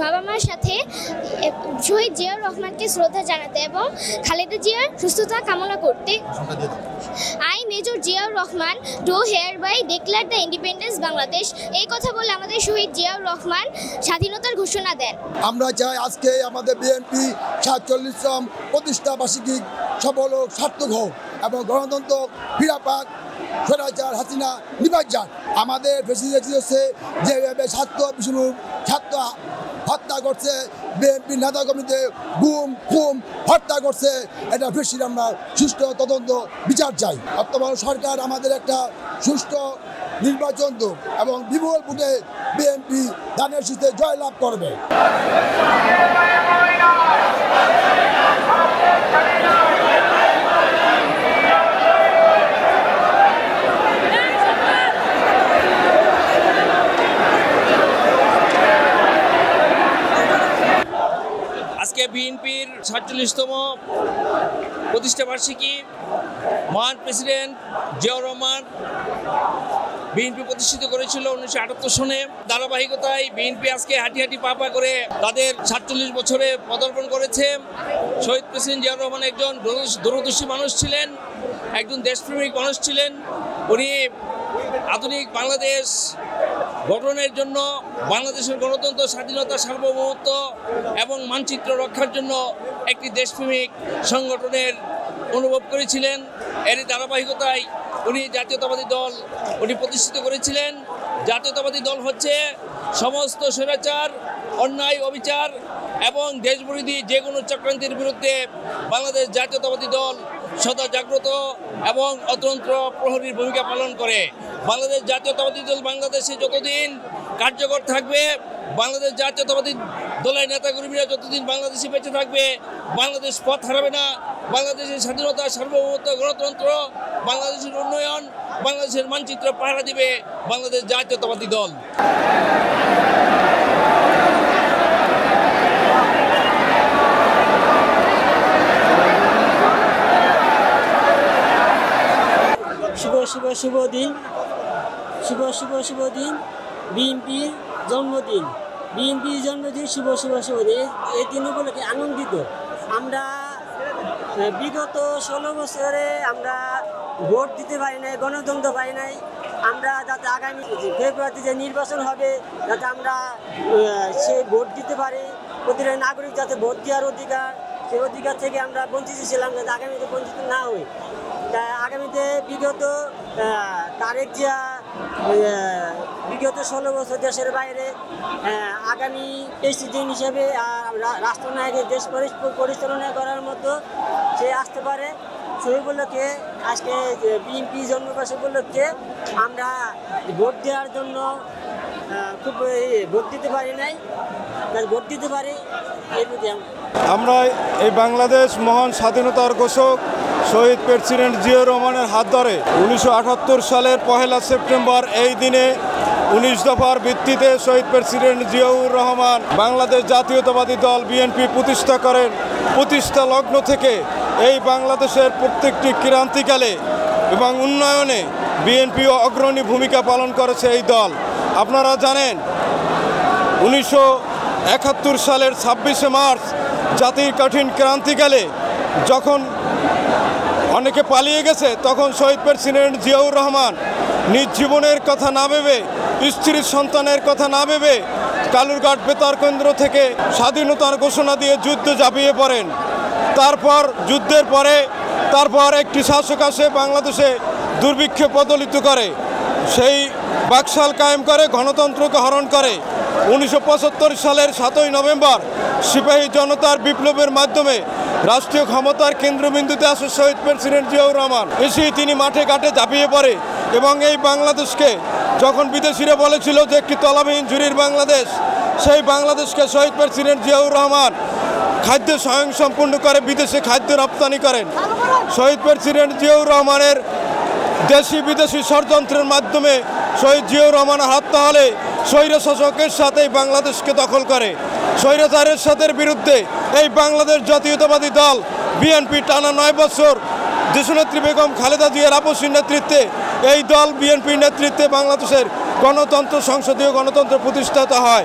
বাবা মার সাথে শহীদ জিয়াউর রহমানকে শ্রদ্ধা জানাতে এবং খালেদা জিয়ার সুস্থতা কামনা করতে। I major Ziaur Rahman do hereby declare the independence Bangladesh. এই কথা বলে আমাদের শহীদ জিয়াউর রহমান স্বাধীনতার ঘোষণা দেন। আমরা চাই আজকে আমাদের বিএনপি ৪৭তম প্রতিষ্ঠা বার্ষিকী সফল হোক, সার্থক হোক এবং গণতন্ত্র ফিরে পাক, স্বৈরাচার হাসিনা নিবাস যাক। আমাদের প্রেসিডেন্ট হচ্ছে যেভাবে ছাত্র হত্যা করছে, বিএনপি নেতা কর্মীদের গুম খুম হত্যা করছে, এটা বেশি আমরা সুষ্ঠু তদন্ত বিচার চাই। বর্তমান সরকার আমাদের একটা সুষ্ঠু নির্বাচন হোক এবং বিপুল ভোটে বিএনপি ধানের শীতে জয়লাভ করবে। আজকে বিএনপির ৪৭তম প্রতিষ্ঠা বার্ষিকী। মহান প্রেসিডেন্ট জিয়াউর রহমান বিএনপি প্রতিষ্ঠিত করেছিল ১৯৭৮ সনে। ধারাবাহিকতায় বিএনপি আজকে হাঁটি হাঁটি পা পা করে তাদের ৪৭ বছরে পদার্পণ করেছে। শহীদ প্রেসিডেন্ট জিয়াউর রহমান একজন দূরদর্শী মানুষ ছিলেন, একজন দেশপ্রেমিক মানুষ ছিলেন। উনি আধুনিক বাংলাদেশ গঠনের জন্য, বাংলাদেশের গণতন্ত্র, স্বাধীনতা, সার্বভৌমত্ব এবং মানচিত্র রক্ষার জন্য একটি দেশপ্রেমিক সংগঠনের অনুভব করেছিলেন। এরই ধারাবাহিকতায় উনি জাতীয়তাবাদী দল প্রতিষ্ঠিত করেছিলেন। জাতীয়তাবাদী দল হচ্ছে সমস্ত স্বৈরাচার, অন্যায়, অবিচার এবং দেশবিরোধী যে কোনো চক্রান্তের বিরুদ্ধে বাংলাদেশ জাতীয়তাবাদী দল সদা জাগ্রত এবং অতন্ত্র প্রহরীর ভূমিকা পালন করে। বাংলাদেশ জাতীয়তাবাদী দল বাংলাদেশে যতদিন কার্যকর থাকবে, বাংলাদেশ জাতীয়তাবাদী দলের নেতাকর্মীরা যতদিন বাংলাদেশে বেঁচে থাকবে, বাংলাদেশ পথ হারাবে না। বাংলাদেশের স্বাধীনতা, সার্বভৌমত্ব, গণতন্ত্র, বাংলাদেশের উন্নয়ন, বাংলাদেশের মানচিত্র পাহারা দিবে বাংলাদেশ জাতীয়তাবাদী দল। শুভ দিন বিএনপির জন্মদিন, শুভ দিন। এই দিন উপলক্ষে আনন্দিত। আমরা বিগত ১৬ বছরে আমরা ভোট দিতে পারি নাই, গণতন্ত্র পাই নাই। আমরা যাতে আগামী ফেব্রুয়ারিতে যে নির্বাচন হবে যাতে আমরা সে ভোট দিতে পারি, প্রতিটা নাগরিক যাতে ভোট দেওয়ার অধিকার, সেই অধিকার থেকে আমরা বঞ্চিত ছিলাম, যাতে আগামীতে বঞ্চিত না হই। আগামীতে বিগত তারেক জিয়া বিগত ১৬ বছর দেশের বাইরে আগামী প্রেসিডেন্ট হিসেবে রাষ্ট্রনায়কের দেশ পরিচালনা করার মতো সে আসতে পারে। সেই উপলক্ষে আজকে বিএনপি জন্মদিবস উপলক্ষে আমরা ভোট দেওয়ার জন্য খুব ভোট দিতে পারি নাই, ভোট দিতে পারি। আমরা এই বাংলাদেশ মহান স্বাধীনতার ঘোষক শহীদ প্রেসিডেন্ট জিয়াউর রহমানের হাত ধরে ১৯৭৮ সালের ১ সেপ্টেম্বর এই দিনে ১৯ দফার ভিত্তিতে শহীদ প্রেসিডেন্ট জিয়াউর রহমান বাংলাদেশ জাতীয়তাবাদী দল বিএনপি প্রতিষ্ঠা করেন। প্রতিষ্ঠা লগ্ন থেকে এই বাংলাদেশের প্রত্যেকটি ক্রান্তিকালে এবং উন্নয়নে বিএনপিও অগ্রণী ভূমিকা পালন করেছে এই দল। আপনারা জানেন ১৯৭১ সালের ২৬শে মার্চ জাতির কঠিন ক্রান্তিকালে যখন অনেকে পালিয়ে গেছে, তখন শহীদ প্রেসিডেন্ট জিয়াউর রহমান নিজ জীবনের কথা না ভেবে, স্ত্রীর সন্তানের কথা না ভেবে কালুরঘাট বেতার কেন্দ্র থেকে স্বাধীনতার ঘোষণা দিয়ে যুদ্ধে ঝাঁপিয়ে পড়েন। তারপর যুদ্ধের পরে একটি শাসক আসে বাংলাদেশে দুর্ভিক্ষে পদলিত করে, সেই বাকশাল কায়েম করে, গণতন্ত্রকে হরণ করে। ১৯৭৫ সালের ৭ই নভেম্বর সিপাহী জনতার বিপ্লবের মাধ্যমে রাষ্ট্রীয় ক্ষমতার কেন্দ্রবিন্দুতে আসে শহীদ প্রেসিডেন্ট জিয়াউর রহমান। এসেই তিনি মাঠে ঘাটে ঝাঁপিয়ে পড়ে এবং এই বাংলাদেশকে যখন বিদেশিরা বলেছিল যে একটি তলাবিহীন ঝুড়ির বাংলাদেশ, সেই বাংলাদেশকে শহীদ প্রেসিডেন্ট জিয়াউর রহমান খাদ্য স্বয়ংসম্পূর্ণ করে বিদেশে খাদ্য রপ্তানি করেন। শহীদ প্রেসিডেন্ট জিয়াউর রহমানের দেশি বিদেশি ষড়যন্ত্রের মাধ্যমে শহীদ জিয়াউর রহমানের হাত তাহলে স্বৈরশাসকের সাথে বাংলাদেশকে দখল করে। স্বৈরাচারের সাথে বিরুদ্ধে এই বাংলাদেশ জাতীয়তাবাদী দল বিএনপি টানা ৯ বছর দেশনেত্রী বেগম খালেদা জিয়ার আপসী নেতৃত্বে এই দল বিএনপির নেতৃত্বে বাংলাদেশের গণতন্ত্র, সংসদীয় গণতন্ত্র প্রতিষ্ঠিত হয়।